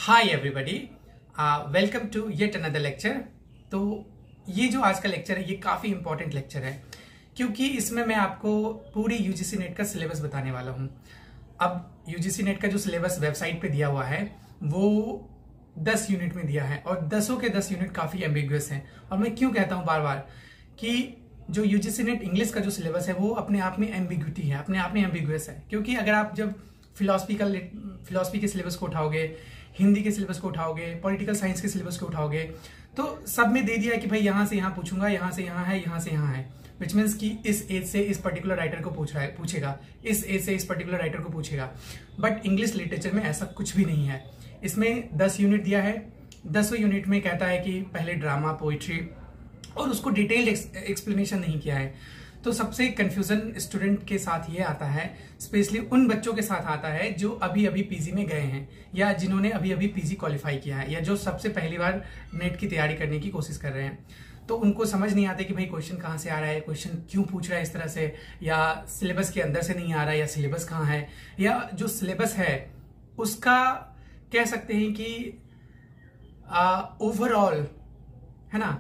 Hi everybody, welcome to yet another lecture. तो ये जो आज का लेक्चर है ये काफ़ी इंपॉर्टेंट लेक्चर है क्योंकि इसमें मैं आपको पूरी यूजीसी नेट का सिलेबस बताने वाला हूँ। अब यूजीसी नेट का जो सिलेबस वेबसाइट पे दिया हुआ है वो 10 यूनिट में दिया है और 10 के 10 यूनिट काफ़ी एम्बिगुअस हैं। और मैं क्यों कहता हूँ बार बार कि जो यूजीसी नेट इंग्लिश का जो सिलेबस है वो अपने आप में एम्बिग्यूटी है, अपने आप में एम्बिगुअस है। क्योंकि अगर आप जब फिलॉसफी के सिलेबस को उठाओगे, हिंदी के सिलेबस को उठाओगे, पॉलिटिकल साइंस के सिलेबस को उठाओगे तो सब में दे दिया है कि भाई यहाँ से यहाँ पूछूंगा, यहाँ से यहाँ है, यहाँ से यहाँ है, विच मीन्स कि इस एज से इस पर्टिकुलर राइटर को पूछेगा, इस एज से इस पर्टिकुलर राइटर को पूछेगा। बट इंग्लिश लिटरेचर में ऐसा कुछ भी नहीं है। इसमें 10 यूनिट दिया है। 10 यूनिट में कहता है कि पहले ड्रामा, पोइट्री, और उसको डिटेल्ड एक्सप्लेनेशन नहीं किया है। तो सबसे कंफ्यूजन स्टूडेंट के साथ ये आता है, स्पेशली उन बच्चों के साथ आता है जो अभी अभी पीजी में गए हैं या जिन्होंने अभी अभी पीजी क्वालिफाई किया है या जो सबसे पहली बार नेट की तैयारी करने की कोशिश कर रहे हैं। तो उनको समझ नहीं आते कि भाई क्वेश्चन कहाँ से आ रहा है, क्वेश्चन क्यों पूछ रहा है इस तरह से, या सिलेबस के अंदर से नहीं आ रहा है, या सिलेबस कहाँ है, या जो सिलेबस है उसका कह सकते हैं कि ओवरऑल है ना,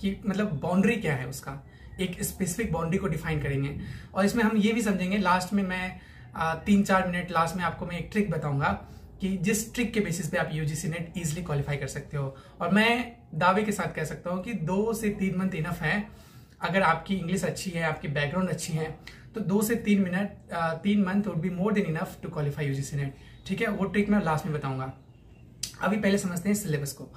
कि मतलब बाउंड्री क्या है, उसका एक स्पेसिफिक बाउंड्री को डिफाइन करेंगे। और इसमें हम ये भी समझेंगे, लास्ट में मैं 3-4 मिनट लास्ट में आपको मैं एक ट्रिक बताऊंगा कि जिस ट्रिक के बेसिस पे आप यूजीसी नेट इजीली क्वालिफाई कर सकते हो। और मैं दावे के साथ कह सकता हूँ कि 2 से 3 मंथ इनफ है। अगर आपकी इंग्लिश अच्छी है, आपकी बैकग्राउंड अच्छी है, तो 2 से 3 month would be more than enough to qualify UGC NET. ठीक है, वो ट्रिक मैं लास्ट में बताऊंगा। अभी पहले समझते हैं सिलेबस को।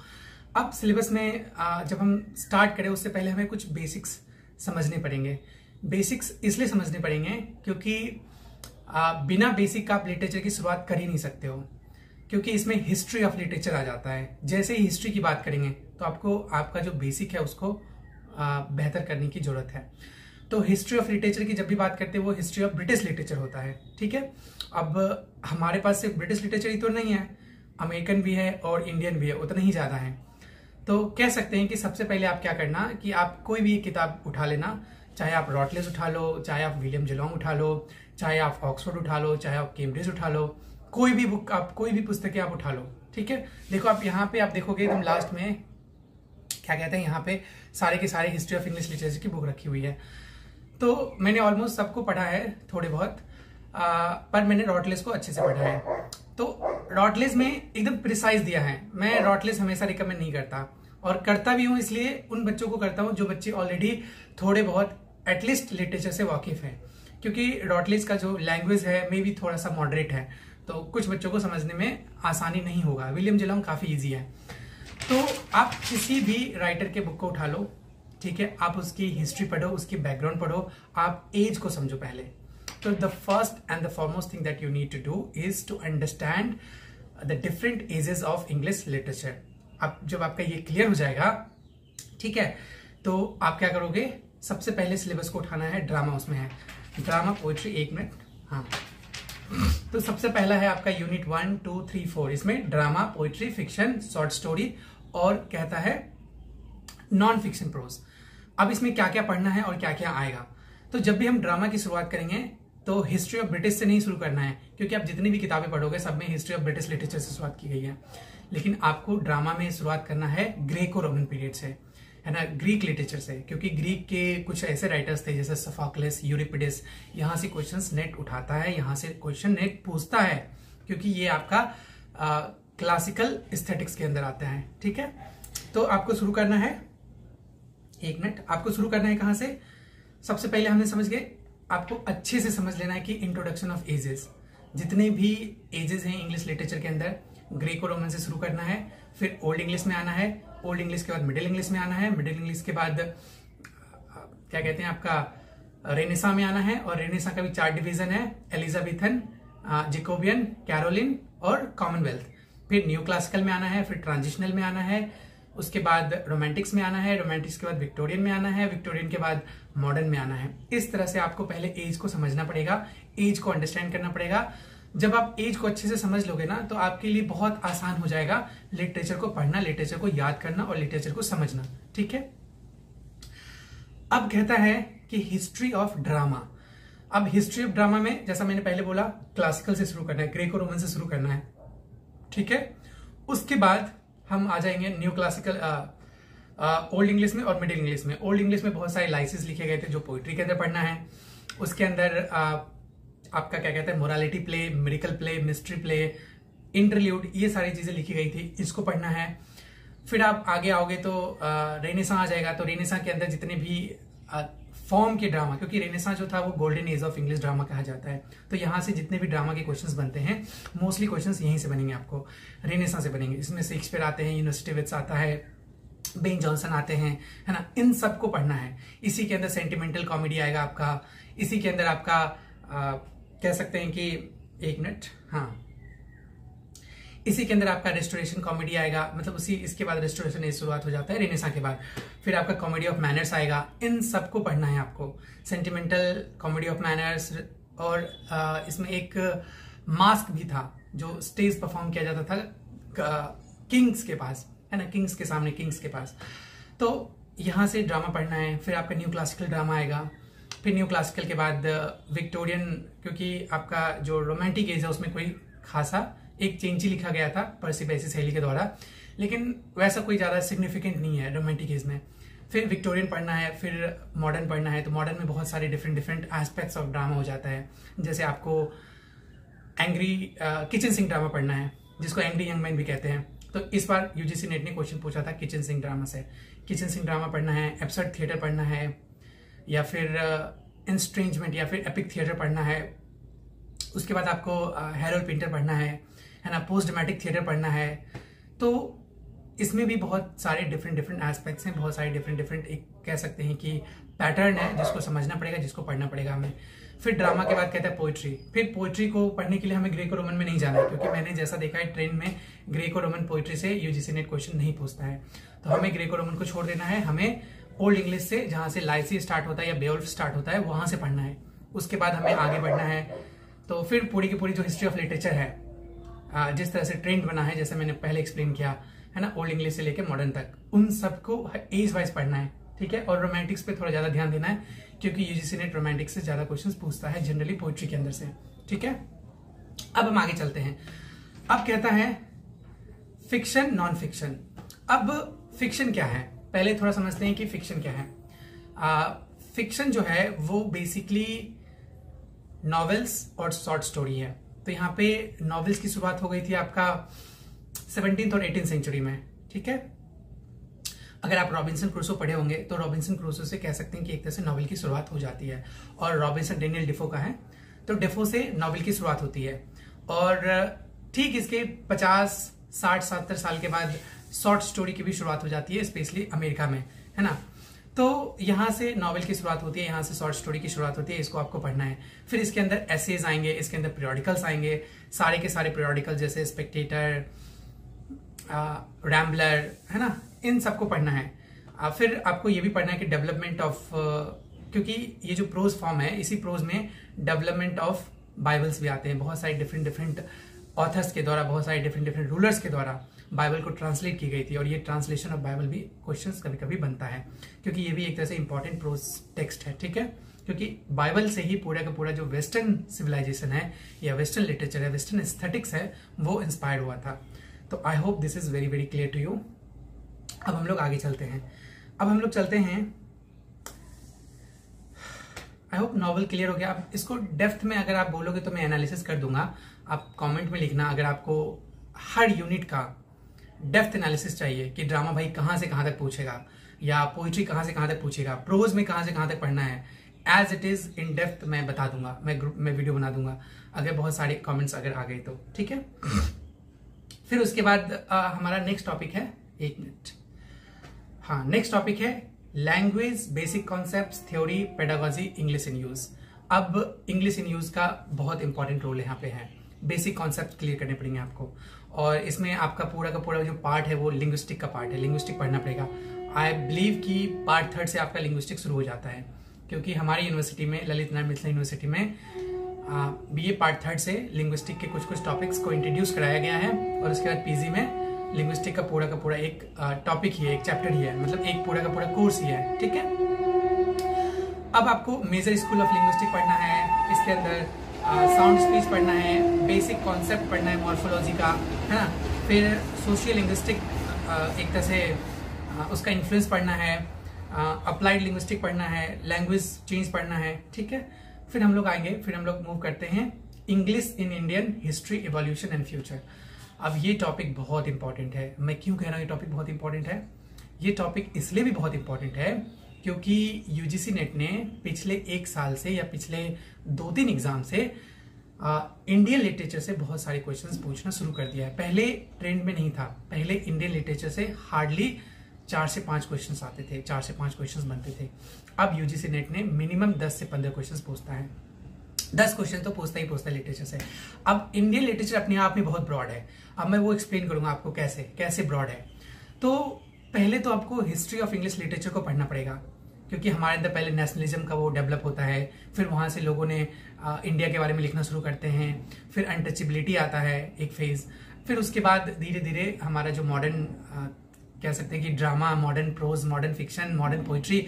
अब सिलेबस में जब हम स्टार्ट करें उससे पहले हमें कुछ बेसिक्स समझने पड़ेंगे। बेसिक्स इसलिए समझने पड़ेंगे क्योंकि बिना बेसिक का आप लिटरेचर की शुरुआत कर ही नहीं सकते हो, क्योंकि इसमें हिस्ट्री ऑफ लिटरेचर आ जाता है। जैसे ही हिस्ट्री की बात करेंगे तो आपको आपका जो बेसिक है उसको बेहतर करने की जरूरत है। तो हिस्ट्री ऑफ लिटरेचर की जब भी बात करते हैं वो हिस्ट्री ऑफ ब्रिटिश लिटरेचर होता है। ठीक है, अब हमारे पास सिर्फ ब्रिटिश लिटरेचर ही तो नहीं है, अमेरिकन भी है और इंडियन भी है, उतना ही ज्यादा है। तो कह सकते हैं कि सबसे पहले आप क्या करना कि आप कोई भी किताब उठा लेना, चाहे आप रॉटलेस उठा लो, चाहे आप विलियम जेलोंग उठा लो, चाहे आप ऑक्सफोर्ड उठा लो, चाहे आप कैम्ब्रिज उठा लो, कोई भी बुक आप, कोई भी पुस्तकें आप उठा लो। ठीक है, देखो आप यहाँ पे आप देखोगे एकदम लास्ट में क्या कहते हैं, यहाँ पे सारे के सारे हिस्ट्री ऑफ इंग्लिश लिटरेचर की बुक रखी हुई है। तो मैंने ऑलमोस्ट सबको पढ़ा है थोड़े बहुत, पर मैंने रॉटलेस को अच्छे से पढ़ा है। तो रॉटलेस में एकदम प्रिसाइज दिया है। मैं रॉटलेस हमेशा रिकमेंड नहीं करता, और करता भी हूं इसलिए उन बच्चों को करता हूं जो बच्चे ऑलरेडी थोड़े बहुत एटलीस्ट लिटरेचर से वाकिफ हैं, क्योंकि रॉटलेस का जो लैंग्वेज है मे भी थोड़ा सा मॉडरेट है, तो कुछ बच्चों को समझने में आसानी नहीं होगा। विलियम जेलोंग काफी ईजी है। तो आप किसी भी राइटर के बुक को उठा लो, ठीक है, आप उसकी हिस्ट्री पढ़ो, उसकी बैकग्राउंड पढ़ो, आप एज को समझो पहले। तो the first and the foremost thing that you need to do is to understand the different ages of English literature. अब जब आपका ये क्लियर हो जाएगा, ठीक है, तो आप क्या करोगे, सबसे पहले सिलेबस को उठाना है। ड्रामा उसमें है, ड्रामा, पोइट्री, 1 मिनट, हाँ। तो सबसे पहला है आपका यूनिट 1, 2, 3, 4। इसमें drama, poetry, fiction, short story और कहता है नॉन फिक्शन प्रोज। अब इसमें क्या क्या पढ़ना है और क्या क्या आएगा। तो जब भी हम ड्रामा की शुरुआत करेंगे तो हिस्ट्री ऑफ ब्रिटिश से नहीं शुरू करना है, क्योंकि आप जितनी भी किताबें पढ़ोगे सब में हिस्ट्री ऑफ ब्रिटिश लिटरेचर से शुरुआत की गई है। लेकिन आपको ड्रामा में शुरुआत करना है ग्रेको रोमन पीरियड से, है ना, ग्रीक लिटरेचर से, क्योंकि ग्रीक के कुछ ऐसे राइटर्स थे जैसे सोफोक्लेस, यूरिपिडेस। यहाँ से क्वेश्चंस नेट उठाता है, यहाँ से क्वेश्चन नेट पूछता है, क्योंकि ये आपका क्लासिकल एस्थेटिक्स के अंदर आता है। ठीक है, तो आपको शुरू करना है, 1 मिनट, आपको शुरू करना है कहाँ से। सबसे पहले हमने समझ गए, आपको अच्छे से समझ लेना है कि इंट्रोडक्शन ऑफ एजेस, जितने भी एजेस हैं इंग्लिश लिटरेचर के अंदर, ग्रीको रोमन से शुरू करना है, फिर ओल्ड इंग्लिश में आना है, ओल्ड इंग्लिश के बाद मिडिल इंग्लिश में आना है, मिडिल इंग्लिश के बाद क्या कहते हैं आपका रेनेसा में आना है, और रेनेसा का भी 4 डिवीजन है, एलिजाबेथन, जेकोबियन, कैरोलिन और कॉमनवेल्थ। फिर न्यू क्लासिकल में आना है, फिर ट्रांजिशनल में आना है, उसके बाद रोमांटिक्स में आना है, रोमांटिक्स के बाद विक्टोरियन में आना है, विक्टोरियन के बाद मॉडर्न में आना है। इस तरह से आपको पहले एज को समझना पड़ेगा, एज को अंडरस्टैंड करना पड़ेगा। जब आप एज को अच्छे से समझ लोगे ना तो आपके लिए बहुत आसान हो जाएगा लिटरेचर को पढ़ना, लिटरेचर को याद करना और लिटरेचर को समझना। ठीक है, अब कहता है कि हिस्ट्री ऑफ ड्रामा। अब हिस्ट्री ऑफ ड्रामा में जैसा मैंने पहले बोला, क्लासिकल से शुरू करना है, ग्रेको रोमन से शुरू करना है। ठीक है, उसके बाद हम आ जाएंगे न्यू क्लासिकल, ओल्ड इंग्लिश में और मिडिल इंग्लिश में। ओल्ड इंग्लिश में बहुत सारे लाइसेंस लिखे गए थे जो पोइट्री के अंदर पढ़ना है। उसके अंदर आपका क्या कहते हैं, morality play, miracle play, mystery play, interlude, ये सारी चीजें लिखी गई थी, इसको पढ़ना है। फिर आप आगे आओगे तो रेनेसां आ जाएगा। तो रेनेसां के अंदर जितने भी फॉर्म के ड्रामा, क्योंकि रेनेसां जो था वो golden age of English drama कहा जाता है, तो यहाँ से जितने भी ड्रामा के क्वेश्चंस बनते हैं मोस्टली क्वेश्चंस यहीं से बनेंगे, आपको रेनेसां से बनेंगे। इसमें शेक्सपियर आते हैं, यूनिवर्सिटी विट्स आता है, बेन जॉनसन आते हैं, है ना, इन सबको पढ़ना है। इसी के अंदर सेंटिमेंटल कॉमेडी आएगा आपका, इसी के अंदर आपका कह सकते हैं कि एक मिनट, हाँ, इसी के अंदर आपका रेस्टोरेशन कॉमेडी आएगा, मतलब उसी इसके बाद रेस्टोरेशन एज शुरुआत हो जाता है रेनेसां के बाद। फिर आपका कॉमेडी ऑफ मैनर्स आएगा, इन सबको पढ़ना है आपको, सेंटिमेंटल, कॉमेडी ऑफ मैनर्स। और इसमें एक मास्क भी था जो स्टेज परफॉर्म किया जाता था किंग्स के पास, है ना, किंग्स के सामने, किंग्स के पास। तो यहां से ड्रामा पढ़ना है। फिर आपका न्यू क्लासिकल ड्रामा आएगा। फिर न्यू क्लासिकल के बाद विक्टोरियन, क्योंकि आपका जो रोमांटिक एज है उसमें कोई खासा एक चेंज लिखा गया था पर्सी पैसी शैली के द्वारा, लेकिन वैसा कोई ज्यादा सिग्निफिकेंट नहीं है रोमांटिक एज में। फिर विक्टोरियन पढ़ना है। फिर मॉडर्न पढ़ना है। तो मॉडर्न में बहुत सारे different different aspects of drama हो जाता है। जैसे आपको एंग्री किचन सिंक ड्रामा पढ़ना है, जिसको एंग्री यंग मैन भी कहते हैं। तो इस बार यूजीसी नेट ने क्वेश्चन पूछा था किचन सिंक ड्रामा से। किचन सिंक ड्रामा पढ़ना है, एब्सर्ड थिएटर पढ़ना है, या फिर इंस्ट्रेंजमेंट या फिर एपिक थिएटर पढ़ना है। उसके बाद आपको हैरोल्ड पिंटर पढ़ना है ना, पोस्ट ड्रामेटिक थिएटर पढ़ना है। तो इसमें भी बहुत सारे डिफरेंट डिफरेंट एस्पेक्ट्स हैं, बहुत सारे डिफरेंट डिफरेंट एक कह सकते हैं कि पैटर्न है जिसको समझना पड़ेगा, जिसको पढ़ना पड़ेगा हमें। फिर ड्रामा के बाद कहता है पोइट्री। फिर पोइट्री को पढ़ने के लिए हमें ग्रीको रोमन में नहीं जाना है, क्योंकि मैंने जैसा देखा है ट्रेन में ग्रीको रोमन पोइट्री से यूजीसी नेट क्वेश्चन नहीं पूछता है। तो हमें ग्रीको रोमन को छोड़ देना है, हमें ओल्ड इंग्लिश से, जहां से लाइसी स्टार्ट होता है या बेवुल्फ स्टार्ट होता है, वहां से पढ़ना है। उसके बाद हमें आगे बढ़ना है। तो फिर पूरी की पूरी जो हिस्ट्री ऑफ लिटरेचर है, जिस तरह से ट्रेंड बना है, जैसे मैंने पहले एक्सप्लेन किया है ना, ओल्ड इंग्लिश से लेकर मॉडर्न तक, उन सबको एज वाइज पढ़ना है, ठीक है। और रोमांटिक्स पे थोड़ा ज्यादा ध्यान देना है, क्योंकि यूजीसी नेट रोमांटिक्स से ज्यादा क्वेश्चंस पूछता है जनरली पोइट्री के अंदर से, ठीक है। अब हम आगे चलते हैं। अब कहता है फिक्शन, नॉन फिक्शन। अब फिक्शन क्या है, पहले थोड़ा समझते हैं कि फिक्शन क्या है। फिक्शन जो है वो बेसिकली नॉवेल्स और शॉर्ट स्टोरी है। तो यहाँ पे नॉवेल्स की शुरुआत हो गई थी आपका 17th और 18th सेंचुरी में, ठीक है। अगर आप रॉबिन्सन क्रूसो पढ़े होंगे तो रॉबिन्सन क्रूसो से कह सकते हैं कि एक तरह से नॉवेल की शुरुआत हो जाती है। और रॉबिन्सन डेनियल डिफो का है, तो डिफो से नॉवेल की शुरुआत होती है। और ठीक इसके 50, 60, 70 साल के बाद शॉर्ट स्टोरी की भी शुरुआत हो जाती है, स्पेशली अमेरिका में, है ना। तो यहां से नॉवेल की शुरुआत होती है, यहां से शॉर्ट स्टोरी की शुरुआत होती है, इसको आपको पढ़ना है। फिर इसके अंदर एसेज आएंगे, इसके अंदर पीरियोडिकल्स आएंगे, सारे के सारे पीरियोडिकल जैसे स्पेक्टेटर, रैम्बलर, है ना, इन सबको पढ़ना है। फिर आपको ये भी पढ़ना है कि डेवलपमेंट ऑफ, क्योंकि ये जो प्रोज फॉर्म है, इसी प्रोज में डेवलपमेंट ऑफ बाइबल्स भी आते हैं। बहुत सारे डिफरेंट डिफरेंट ऑथर्स के द्वारा, बहुत सारे डिफरेंट डिफरेंट रूलर्स के द्वारा बाइबल को ट्रांसलेट की गई थी। और ये ट्रांसलेशन ऑफ बाइबल भी क्वेश्चंस कभी कभी बनता है, क्योंकि ये भी एक तरह से इंपॉर्टेंट प्रोज टेक्स्ट है, ठीक है। क्योंकि बाइबल से ही पूरा का पूरा जो वेस्टर्न सिविलाइजेशन है या वेस्टर्न लिटरेचर है, वेस्टर्न एस्थेटिक्स है, वो इंस्पायर हुआ था। तो I hope this is very very clear to you. अब हम लोग आगे चलते हैं। अब हम लोग चलते हैं, आई होप नॉवल क्लियर हो गया। अब इसको डेप्थ में अगर आप बोलोगे तो मैं एनालिसिस कर दूंगा, आप कमेंट में लिखना अगर आपको हर यूनिट का डेप्थ एनालिसिस चाहिए कि ड्रामा भाई कहां से कहां तक पूछेगा, या पोइट्री कहां से कहां तक पूछेगा, प्रोज में कहां से कहां तक पढ़ना है, as it is in depth मैं बता दूंगा, मैं ग्रुप में वीडियो बना दूंगा अगर बहुत सारे कमेंट्स अगर आ गए तो, ठीक है। फिर उसके बाद हमारा नेक्स्ट टॉपिक है, एक मिनट, हाँ, नेक्स्ट टॉपिक है language, basic concepts, theory, pedagogy, English in use. अब इंग्लिश इन यूज का बहुत इंपॉर्टेंट रोल यहाँ पे है। बेसिक कॉन्सेप्ट क्लियर करने पड़ेंगे आपको, और इसमें आपका पूरा का पूरा जो पार्ट है वो लिंग्विस्टिक का पार्ट है, लिंग्विस्टिक पढ़ना पड़ेगा। आई बिलीव कि पार्ट 3 से आपका लिंग्विस्टिक शुरू हो जाता है, क्योंकि हमारी यूनिवर्सिटी में, ललित नारायण मिथिला यूनिवर्सिटी में बीए पार्ट 3 से लिंग्विस्टिक के कुछ कुछ टॉपिक्स को इंट्रोड्यूस कराया गया है। और उसके बाद पीजी में लिंग्विस्टिक का पूरा एक टॉपिक ही है, एक चैप्टर ही है, मतलब एक पूरा का पूरा कोर्स ही है, ठीक है। अब आपको मेजर स्कूल ऑफ लिंग्विस्टिक पढ़ना है, इसके अंदर साउंड स्पीच पढ़ना है, बेसिक कॉन्सेप्ट पढ़ना है मॉर्फोलॉजी का, है ना, फिर सोशियल लिंग्विस्टिक एक तरह से उसका इन्फ्लुएंस पढ़ना है, अप्लाइड लिंग्विस्टिक पढ़ना है, लैंग्वेज चेंज पढ़ना है, ठीक है। फिर हम लोग आएंगे, फिर हम लोग मूव करते हैं English in Indian history, evolution and future. अब ये टॉपिक बहुत इंपॉर्टेंट है। मैं क्यों कह रहा हूँ ये टॉपिक बहुत इंपॉर्टेंट है? ये टॉपिक इसलिए भी बहुत इंपॉर्टेंट है क्योंकि यूजीसी नेट ने पिछले 1 साल से या पिछले 2-3 एग्जाम से इंडियन लिटरेचर से बहुत सारे क्वेश्चंस पूछना शुरू कर दिया है। पहले ट्रेंड में नहीं था, पहले इंडियन लिटरेचर से हार्डली 4 से 5 क्वेश्चंस आते थे, 4 से 5 क्वेश्चंस बनते थे। अब यूजीसी नेट ने मिनिमम 10 से 15 क्वेश्चंस पूछता है। 10 क्वेश्चन तो पूछता ही पूछता है लिटरेचर से। अब इंडियन लिटरेचर अपने आप में बहुत ब्रॉड है। अब मैं वो एक्सप्लेन करूंगा आपको कैसे ब्रॉड है। तो पहले तो आपको हिस्ट्री ऑफ इंग्लिश लिटरेचर को पढ़ना पड़ेगा, क्योंकि हमारे अंदर पहले नेशनलिज्म का वो डेवलप होता है, फिर वहां से लोगों ने इंडिया के बारे में लिखना शुरू करते हैं, फिर अनटचेबिलिटी आता है एक फेज, फिर उसके बाद धीरे धीरे हमारा जो मॉडर्न कह सकते हैं कि drama, modern prose, modern fiction, modern poetry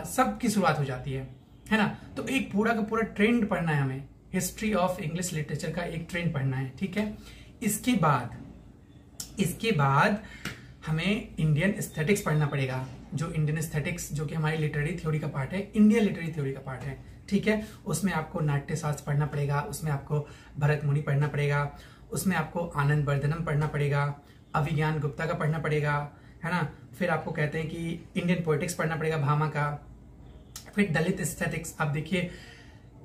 सब की शुरुआत हो जाती है ना। तो एक पूरा का पूरा ट्रेंड पढ़ना है हमें, हिस्ट्री ऑफ इंग्लिश लिटरेचर का एक ट्रेंड पढ़ना है, ठीक है। इसके बाद हमें इंडियन एस्थेटिक्स पढ़ना पड़ेगा। जो इंडियन एस्थेटिक्स जो कि हमारी लिटरेरी थ्योरी का पार्ट है, इंडियन लिटरेरी थ्योरी का पार्ट है, ठीक है। उसमें आपको नाट्य शास्त्र पढ़ना पड़ेगा, उसमें आपको भरत मुनि पढ़ना पड़ेगा, उसमें आपको आनंद वर्धनम पढ़ना पड़ेगा, अभिज्ञान गुप्ता का पढ़ना पड़ेगा, है ना। फिर आपको कहते हैं कि इंडियन पोएटिक्स पढ़ना पड़ेगा, भामा का। फिर दलित एस्थेटिक्स। अब देखिए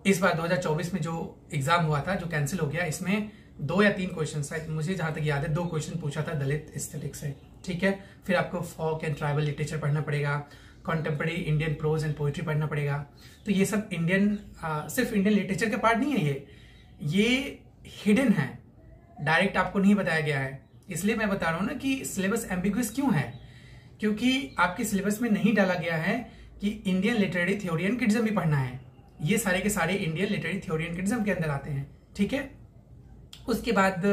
इस बार 2024 में जो एग्जाम हुआ था, जो कैंसिल हो गया, इसमें 2 या 3 क्वेश्चन, शायद मुझे जहां तक याद है 2 क्वेश्चन पूछा था दलित एस्थेटिक्स से, ठीक है। फिर आपको फोक एंड ट्राइबल लिटरेचर पढ़ना पड़ेगा, contemporary Indian prose and poetry पढ़ना पड़ेगा। तो ये सब इंडियन सिर्फ इंडियन लिटरेचर का पार्ट नहीं है, ये हिडन है, डायरेक्ट आपको नहीं बताया गया है। इसलिए मैं बता रहा हूं ना कि सिलेबस एम्बिगुअस क्यों है, क्योंकि आपके सिलेबस में नहीं डाला गया है कि Indian literary theory and criticism भी पढ़ना है। ये सारे के सारे Indian literary theory and criticism के अंदर आते हैं, ठीक है। उसके बाद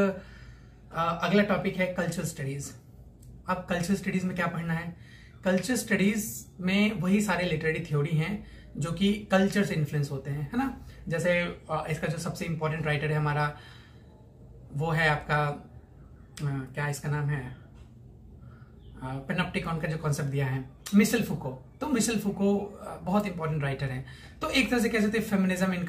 अगला टॉपिक है कल्चरल स्टडीज। अब कल्चरल स्टडीज में क्या पढ़ना है? कल्चरल स्टडीज में वही सारे लिटरेरी थ्योरी हैं जो कि कल्चर से इन्फ्लुएंस होते हैं, है ना। जैसे इसका जो सबसे इंपॉर्टेंट राइटर है हमारा, वो है आपका क्या इसका नाम है, पेनोप्टिकॉन का जो कॉन्सेप्ट दिया है, मिशेल फुको। तो मिशेल फुको बहुत इंपॉर्टेंट राइटर हैं। तो एक तरह से कह सकते हैं feminism in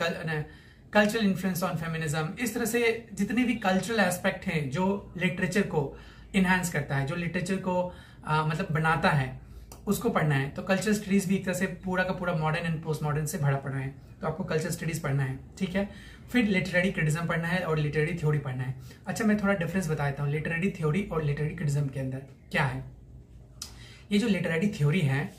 cultural influence on feminism. इस तरह से जितने भी कल्चरल एस्पेक्ट हैं जो लिटरेचर को इनहांस करता है, जो लिटरेचर को मतलब बनाता है, उसको पढ़ना है। तो कल्चरल स्टडीज भी एक तरह से पूरा का पूरा मॉडर्न एंड पोस्ट मॉडर्न से भरा पड़ा है, तो आपको कल्चरल स्टडीज पढ़ना है, ठीक है। फिर लिटरेरी क्रिटिसिज्म पढ़ना है और लिटरेरी थ्योरी पढ़ना है। अच्छा, मैं थोड़ा डिफरेंस बता देता हूँ लिटरेरी थ्योरी और लिटरेरी क्रिटिसिज्म के अंदर क्या है। ये जो लिटरेरी थ्योरी है,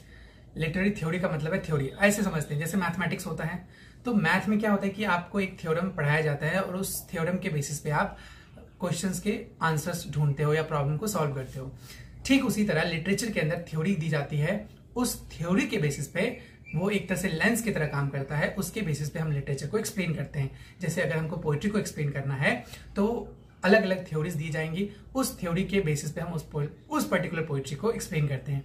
लिटरेरी थ्योरी का मतलब है थ्योरी, ऐसे समझते हैं जैसे मैथमेटिक्स होता है। तो मैथ में क्या होता है कि आपको एक थ्योरम पढ़ाया जाता है और उस थ्योरम के बेसिस पे आप क्वेश्चंस के आंसर्स ढूंढते हो या प्रॉब्लम को सॉल्व करते हो। ठीक उसी तरह लिटरेचर के अंदर थ्योरी दी जाती है, उस थ्योरी के बेसिस पे वो एक तरह से लेंस की तरह काम करता है, उसके बेसिस पे हम लिटरेचर को एक्सप्लेन करते हैं। जैसे अगर हमको पोइट्री को एक्सप्लेन करना है तो अलग अलग थ्योरीज दी जाएंगी, उस थ्योरी के बेसिस पे हम उस पर्टिकुलर पोइट्री को एक्सप्लेन करते हैं।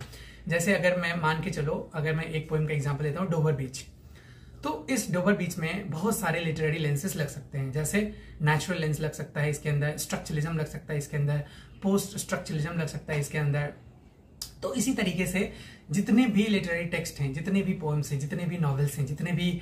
जैसे अगर मैं मान के चलो, अगर मैं एक पोएम का एग्जांपल लेता हूँ, डोवर बीच। तो इस डोवर बीच में बहुत सारे लिटरेरी लेंसेस लग सकते हैं, जैसे नेचुरल लेंस लग सकता है इसके अंदर, स्ट्रक्चरलिज्म लग सकता है इसके अंदर, पोस्ट स्ट्रक्चरलिज्म लग सकता है इसके अंदर। तो इसी तरीके से जितने भी लिटरेरी टेक्स्ट हैं, जितने भी पोएम्स हैं, जितने भी नॉवेल्स हैं, जितने भी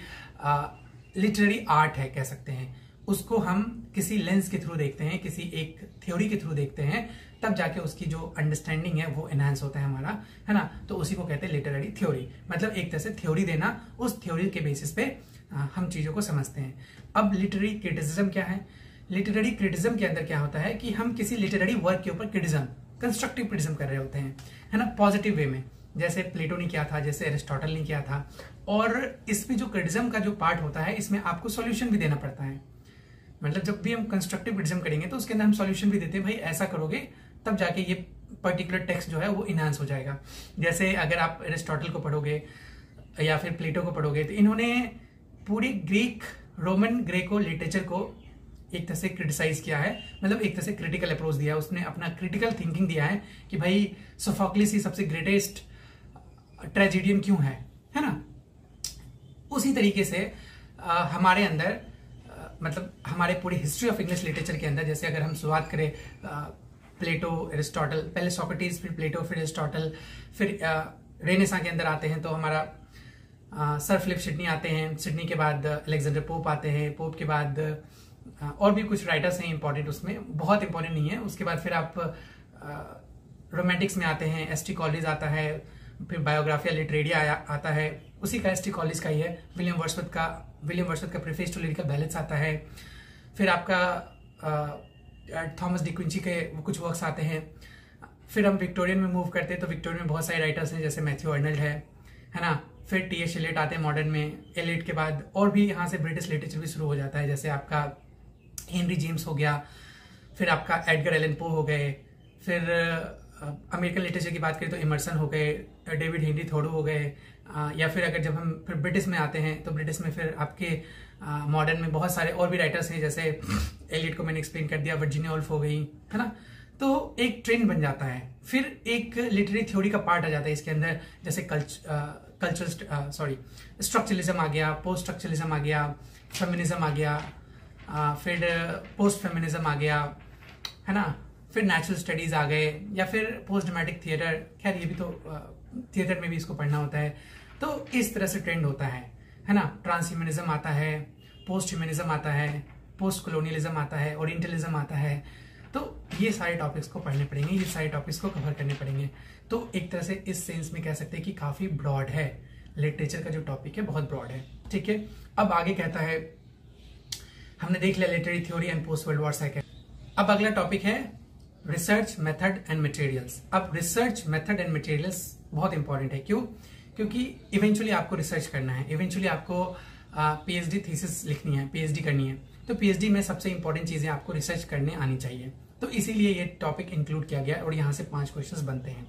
लिटरेरी आर्ट है कह सकते हैं, उसको हम किसी लेंस के थ्रू देखते हैं, किसी एक थ्योरी के थ्रू देखते हैं, तब जाके उसकी जो अंडरस्टैंडिंग है वो एनहांस होता है हमारा, है ना। तो उसी को कहते हैं लिटरेरी थ्योरी, मतलब एक तरह से थ्योरी देना, उस थ्योरी के बेसिस पे हम चीजों को समझते हैं। अब लिटरेरी क्रिटिसिज्म क्या है? लिटरेरी क्रिटिसिज्म के अंदर क्या होता है कि हम किसी लिटरेरी वर्क के ऊपर क्रिटिसिज्म, कंस्ट्रक्टिव क्रिटिसिज्म कर रहे होते हैं, है ना, पॉजिटिव वे में, जैसे प्लेटो ने किया था, जैसे एरिस्टोटल ने किया था। और इसमें जो क्रिटिसिज्म का जो पार्ट होता है, इसमें आपको सॉल्यूशन भी देना पड़ता है। मतलब जब भी हम कंस्ट्रक्टिव क्रिटिसिज्म करेंगे तो उसके अंदर हम सॉल्यूशन भी देते हैं, भाई ऐसा करोगे तब जाके ये पर्टिकुलर टेक्स्ट जो है वो इनहांस हो जाएगा। जैसे अगर आप एरिस्टोटल को पढ़ोगे या फिर प्लेटो को पढ़ोगे, तो इन्होंने पूरी ग्रीक, रोमन, ग्रेको लिटरेचर को एक तरह से क्रिटिसाइज किया है, मतलब एक तरह से क्रिटिकल अप्रोच दिया है, उसने अपना क्रिटिकल थिंकिंग दिया है कि भाई सोफोक्लिस ही सबसे ग्रेटेस्ट ट्रेजेडियन क्यों है ना। उसी तरीके से हमारे अंदर मतलब हमारे पूरी हिस्ट्री ऑफ इंग्लिश लिटरेचर के अंदर, जैसे अगर हम शुरुआत करें प्लेटो, एरिस्टोटल, पहले सोक्रेटिस, फिर प्लेटो, फिर एरिस्टोटल, फिर रेनेसां के अंदर आते हैं तो हमारा सर फिलिप सिडनी आते हैं। सिडनी के बाद अलेक्जेंडर पोप आते हैं। पोप के बाद और भी कुछ राइटर्स हैं इंपॉर्टेंट, उसमें बहुत इंपॉर्टेंट नहीं है। उसके बाद फिर आप रोमांटिक्स में आते हैं, एस टी कॉलेज आता है, फिर बायोग्राफिया लिटरेरिया आता है, उसी का एस टी कॉलेज का ही है। विलियम वर्dsworth का प्रीफेस टू लिरिकल बैलेंस आता है। फिर आपका थॉमस डी क्विंची के कुछ वर्क्स आते हैं। फिर हम विक्टोरियन में मूव करते हैं तो विक्टोरियन में बहुत सारे राइटर्स हैं, जैसे मैथ्यू अर्नल्ड है ना। फिर टी एच एलियट आते हैं मॉडर्न में। एलियट के बाद और भी यहाँ से ब्रिटिश लिटरेचर भी शुरू हो जाता है, जैसे आपका हेनरी जेम्स हो गया, फिर आपका एडगर एलन पो हो गए। फिर अमेरिकन लिटरेचर की बात करें तो इमर्सन हो गए, डेविड हेनरी थोडो हो गए। या फिर अगर जब हम फिर ब्रिटिश में आते हैं तो ब्रिटिश में फिर आपके मॉडर्न में बहुत सारे और भी राइटर्स हैं, जैसे एलियट को मैंने एक्सप्लेन कर दिया, वर्जीनिया वुल्फ हो गई, है ना। तो एक ट्रेंड बन जाता है, फिर एक लिटरेरी थ्योरी का पार्ट आ जाता है इसके अंदर, जैसे स्ट्रक्चरलिज्म आ गया, पोस्ट स्ट्रक्चरलिज्म आ गया, फेमिनिज्म आ गया, फिर पोस्ट फेमिनिज्म आ गया, है ना। फिर नेचुरल स्टडीज आ गए, या फिर पोस्ट ड्रामेटिक थिएटर। खैर ये भी तो थिएटर में भी इसको पढ़ना होता है। तो इस तरह से ट्रेंड होता है ना। ट्रांस ह्यूमनिज्म आता है, पोस्ट ह्यूमनिज्म आता है, पोस्ट कॉलोनियलिज्म आता है, ओरिएंटलिज्म आता है। तो ये सारे टॉपिक्स को पढ़ने पड़ेंगे, ये सारे टॉपिक्स को कवर करने पड़ेंगे। तो एक तरह से इस सेंस में कह सकते हैं कि काफी ब्रॉड है लिटरेचर का जो टॉपिक है, बहुत ब्रॉड है। ठीक है, अब आगे कहता है, हमने देख लिया literary theory and post world war second. अब अगला टॉपिक है रिसर्च मेथड एंड मटेरियल्स। अब रिसर्च मेथड एंड मटेरियल्स बहुत इंपॉर्टेंट है। क्यों? क्योंकि इवेंचुअली आपको रिसर्च करना है, इवेंचुअली आपको पीएचडी थीसिस लिखनी है, पीएचडी करनी है। तो पीएचडी में सबसे इंपॉर्टेंट चीजें आपको रिसर्च करने आनी चाहिए। तो इसीलिए ये टॉपिक इंक्लूड किया गया और यहाँ से 5 क्वेश्चंस बनते हैं।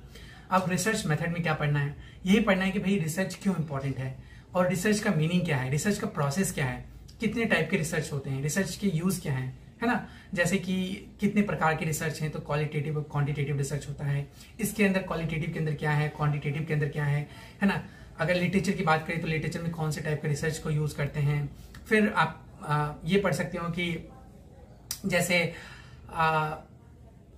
अब रिसर्च मेथड में क्या पढ़ना है? यही पढ़ना है कि भाई रिसर्च क्यों इंपॉर्टेंट है, और रिसर्च का मीनिंग क्या है, रिसर्च का प्रोसेस क्या है, कितने टाइप के रिसर्च होते हैं, रिसर्च के यूज क्या है ना। जैसे कि कितने प्रकार के रिसर्च हैं, तो क्वालिटेटिव और क्वांटिटेटिव रिसर्च होता है। इसके अंदर क्वालिटेटिव के अंदर क्या है, क्वांटिटेटिव के अंदर क्या है ना। अगर लिटरेचर की बात करें तो लिटरेचर में कौन से टाइप के रिसर्च को यूज करते हैं। फिर आप ये पढ़ सकते हो कि जैसे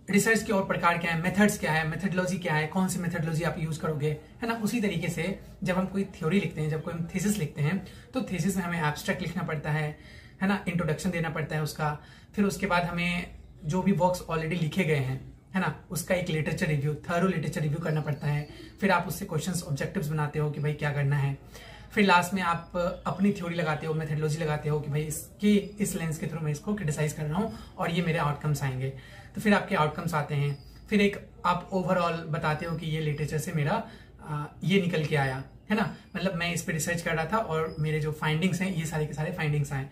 रिसर्च के और प्रकार क्या है, मेथड्स क्या है, मेथडोलॉजी क्या है, कौन सी मेथडोलॉजी आप यूज करोगे, है ना। उसी तरीके से जब हम कोई थ्योरी लिखते हैं, जब कोई हम थीसिस लिखते हैं, तो थीसिस में हमें एब्स्ट्रैक्ट लिखना पड़ता है ना, इंट्रोडक्शन देना पड़ता है उसका। फिर उसके बाद हमें जो भी वर्क्स ऑलरेडी लिखे गए हैं, है ना, उसका एक literature review, thorough literature review करना पड़ता है। फिर आप उससे क्वेश्चंस, ऑब्जेक्टिव्स बनाते हो कि भाई क्या करना है। फिर लास्ट में आप अपनी थ्योरी लगाते हो, मेथडोलॉजी लगाते हो कि भाई इस लेंस के थ्रू मैं इसको क्रिटिसाइज कर रहा हूँ और ये मेरे आउटकम्स आएंगे। तो फिर आपके आउटकम्स आते हैं। फिर एक आप ओवरऑल बताते हो कि ये लिटरेचर से मेरा ये निकल के आया, है ना, मतलब मैं इस पे रिसर्च कर रहा था और मेरे जो फाइंडिंग्स हैं ये सारे के सारे फाइंडिंग्स आए।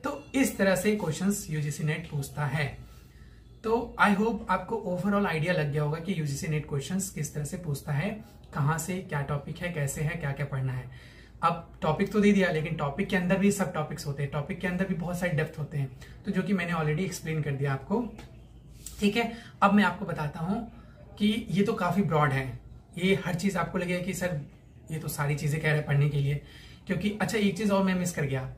तो इस तरह से क्वेश्चंस यूजीसी नेट पूछता है। तो आई होप आपको ओवरऑल आइडिया लग गया होगा कि यूजीसी नेट क्वेश्चंस किस तरह से पूछता है, कहाँ से क्या टॉपिक है, कैसे है, क्या क्या पढ़ना है। अब टॉपिक तो दे दिया, लेकिन टॉपिक के अंदर भी सब टॉपिक्स होते हैं, टॉपिक के अंदर भी बहुत सारे डेप्थ होते हैं, तो जो कि मैंने ऑलरेडी एक्सप्लेन कर दिया आपको। ठीक है, अब मैं आपको बताता हूं कि ये तो काफी ब्रॉड है, ये हर चीज आपको लगेगा कि सर ये तो सारी चीजें कह रहे हैं पढ़ने के लिए। क्योंकि अच्छा एक चीज और मैं मिस कर गया,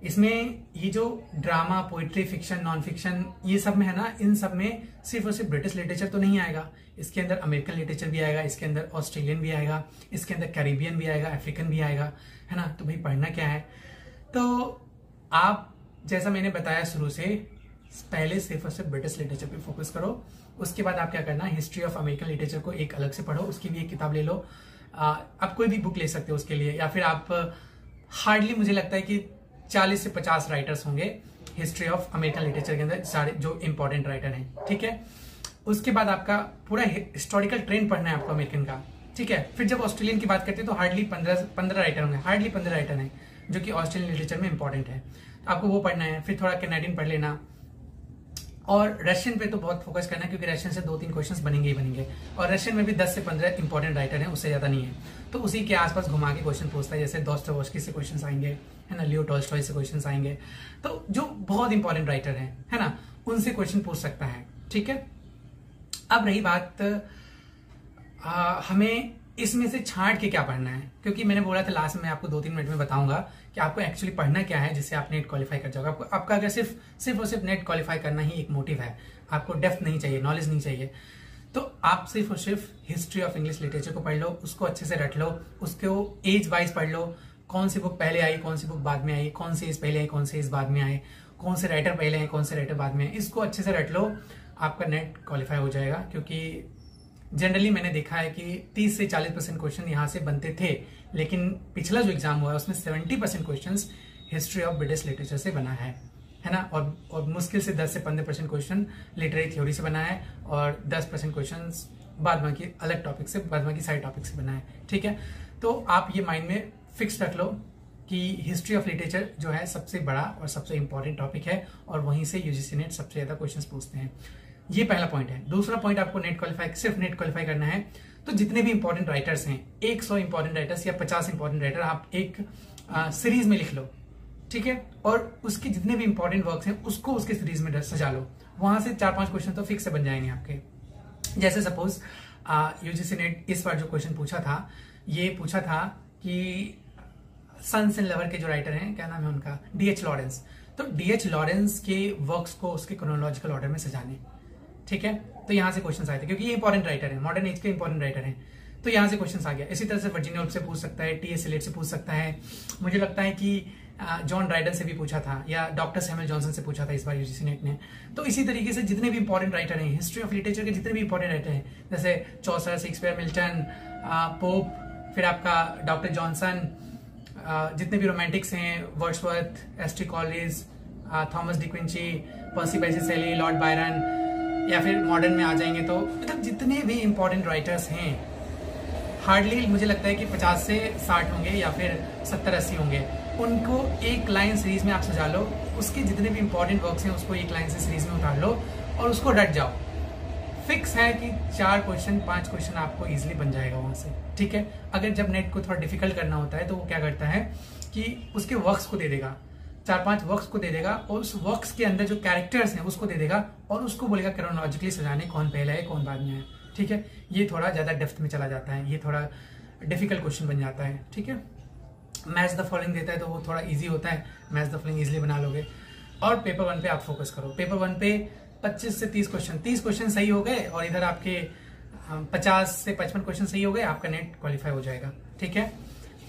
इसमें ये जो drama, poetry, fiction, non fiction, ये सब में है ना, इन सब में सिर्फ और सिर्फ ब्रिटिश लिटरेचर तो नहीं आएगा, इसके अंदर अमेरिकन लिटरेचर भी आएगा, इसके अंदर ऑस्ट्रेलियन भी आएगा, इसके अंदर कैरिबियन भी आएगा, अफ्रीकन भी आएगा, है ना। तो भाई पढ़ना क्या है, तो आप जैसा मैंने बताया शुरू से, पहले सिर्फ और सिर्फ ब्रिटिश लिटरेचर पे फोकस करो। उसके बाद आप क्या करना, हिस्ट्री ऑफ अमेरिकन लिटरेचर को एक अलग से पढ़ो, उसकी भी एक किताब ले लो। आप कोई भी बुक ले सकते हो उसके लिए, या फिर आप हार्डली मुझे लगता है कि 40 से 50 राइटर्स होंगे हिस्ट्री ऑफ अमेरिकन लिटरेचर के अंदर, सारे जो इंपॉर्टेंट राइटर हैं। ठीक है, उसके बाद आपका पूरा हिस्टोरिकल ट्रेंड पढ़ना है आपको अमेरिकन का। ठीक है, फिर जब ऑस्ट्रेलियन की बात करते हैं तो हार्डली 15 राइटर होंगे, हार्डली 15 राइटर हैं जो कि ऑस्ट्रेलियन लिटरेचर में इंपॉर्टेंट है, तो आपको वो पढ़ना है। फिर थोड़ा कैनेडियन पढ़ लेना, और रशियन पे तो बहुत फोकस करना है, क्योंकि रशियन से 2-3 क्वेश्चंस बनेंगे ही बनेंगे, और रशियन में भी 10 से 15 इंपॉर्टेंट राइटर हैं, उससे ज्यादा नहीं है। तो उसी के आसपास घुमा के क्वेश्चन पूछता है, जैसे दोस्तोयेवस्की से क्वेश्चंस आएंगे, है ना, लियो टॉल्स्टॉय से क्वेश्चंस आएंगे, तो जो बहुत इंपॉर्टेंट राइटर हैं, है ना, उनसे क्वेश्चन पूछ सकता है। ठीक है, अब रही बात हमें इसमें से छांट के क्या पढ़ना है, क्योंकि मैंने बोला था लास्ट में मैं आपको 2-3 मिनट में बताऊंगा कि आपको एक्चुअली पढ़ना क्या है जिससे आप नेट क्वालिफाई कर जाओगे। आपका अगर सिर्फ और सिर्फ नेट क्वालिफाई करना ही एक मोटिव है, आपको डेप्थ नहीं चाहिए, नॉलेज नहीं चाहिए, तो आप सिर्फ और सिर्फ हिस्ट्री ऑफ इंग्लिश लिटरेचर को पढ़ लो, उसको अच्छे से रट लो, उसको एज वाइज पढ़ लो, कौन सी बुक पहले आई, कौन सी बुक बाद में आई, कौन सी एज पहले आई, कौन सी एज बाद में आए, कौन से राइटर पहले आए, कौन से राइटर बाद में आए, इसको अच्छे से रट लो, आपका नेट क्वालिफाई हो जाएगा। क्योंकि जनरली मैंने देखा है कि 30 से 40% क्वेश्चन यहाँ से बनते थे, लेकिन पिछला जो एग्जाम हुआ है उसमें 70% question history of British literature से बना है ना, और मुश्किल से 10 से 15% क्वेश्चन लिटरेरी थ्योरी से बना है, और 10% क्वेश्चन बाद बाकी अलग टॉपिक से, बाद बाकी साइड टॉपिक से बना है। ठीक है, तो आप ये माइंड में फिक्स रख लो कि हिस्ट्री ऑफ लिटरेचर जो है सबसे बड़ा और सबसे इंपॉर्टेंट टॉपिक है, और वहीं से यूजीसी नेट सबसे ज्यादा क्वेश्चंस पूछते हैं। ये पहला पॉइंट है। दूसरा पॉइंट, आपको नेट क्वालिफाई, सिर्फ नेट क्वालिफाई करना है, तो जितने भी इंपॉर्टेंट राइटर्स हैं, 100 इंपॉर्टेंट राइटर्स या 50 इंपॉर्टेंट राइटर आप एक सीरीज में लिख लो, ठीक है, और उसके जितने भी इंपॉर्टेंट वर्क्स हैं उसको उसके सीरीज में सजा लो, वहां से 4-5 क्वेश्चन तो फिक्स से बन जाएंगे आपके। जैसे सपोज यूजीसी नेट इस बार जो क्वेश्चन पूछा था, ये पूछा था कि सन्स एंड लवर के जो राइटर हैं, क्या नाम है उनका, डीएच लॉरेंस, तो डीएच लॉरेंस के वर्क्स को उसके क्रोनोलॉजिकल ऑर्डर में सजाने। ठीक है, तो यहां से क्वेश्चन आए थे, क्योंकि ये इंपॉर्टेंट राइटर है, मॉडर्न एज के इंपॉर्टेंट राइटर हैं, तो यहां से क्वेश्चन आ गया। इसी तरह से वर्जीनिया वुल्फ से पूछ सकता है, टीएस एलियट से पूछ सकता है, मुझे लगता है कि जॉन ड्राइडन से भी पूछा था, या डॉक्टर सैमुअल जॉनसन से पूछा था इस बार यूजीसी नेट ने। तो इसी तरीके से जितने भी इंपॉर्टेंट राइटर हैं, हिस्ट्री ऑफ लिटरेचर के जितने भी इंपॉर्टेंट राइटर हैं, जैसे चौसर, शेक्सपियर, मिल्टन, पोप, फिर आपका डॉक्टर जॉनसन, जितने भी रोमांटिक्स हैं, Wordsworth, S T Coleridge, Thomas de Quincey, Percy Bysshe Shelley, Lord Byron, या फिर मॉडर्न में आ जाएंगे तो मतलब जितने भी इंपॉर्टेंट राइटर्स हैं, हार्डली मुझे लगता है कि 50 से 60 होंगे या फिर 70-80 होंगे, उनको एक लाइन सीरीज में आप सजा लो, उसके जितने भी इंपॉर्टेंट वर्क्स हैं उसको एक लाइन से सीरीज में उतार लो और उसको रट जाओ। फिक्स है कि 4 क्वेश्चन 5 क्वेश्चन आपको इजीली बन जाएगा वहां से। ठीक है, अगर जब नेट को थोड़ा डिफिकल्ट करना होता है तो वो क्या करता है कि उसके वर्क्स को दे देगा, 4-5 वर्क्स को दे देगा, और उस वर्क्स के अंदर जो कैरेक्टर्स हैं उसको दे देगा, और उसको बोलेगा क्रोनोलॉजिकली सजाने, कौन पहले है कौन बाद में है। ठीक है, ये थोड़ा ज्यादा डेप्थ में चला जाता है, ये थोड़ा डिफिकल्ट क्वेश्चन बन जाता है। ठीक है, मैच द फॉलोइंग देता है तो वो थोड़ा इजी होता है, मैच द फॉलोइंग इजीली बना लोगे। और पेपर 1 पे आप फोकस करो, पेपर 1 पे 25 से 30 क्वेश्चन, 30 क्वेश्चन सही हो गए और इधर आपके 50 से 55 क्वेश्चन सही हो गए, आपका नेट क्वालिफाई हो जाएगा। ठीक है,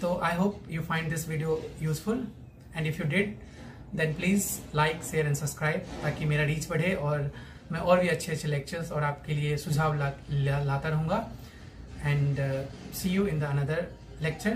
तो I hope you find this video useful, and if you did then please like, share and subscribe, ताकि मेरा रीच बढ़े और मैं और भी अच्छे अच्छे लेक्चर्स और आपके लिए सुझाव लाता रहूंगा। And see you in the another lecture.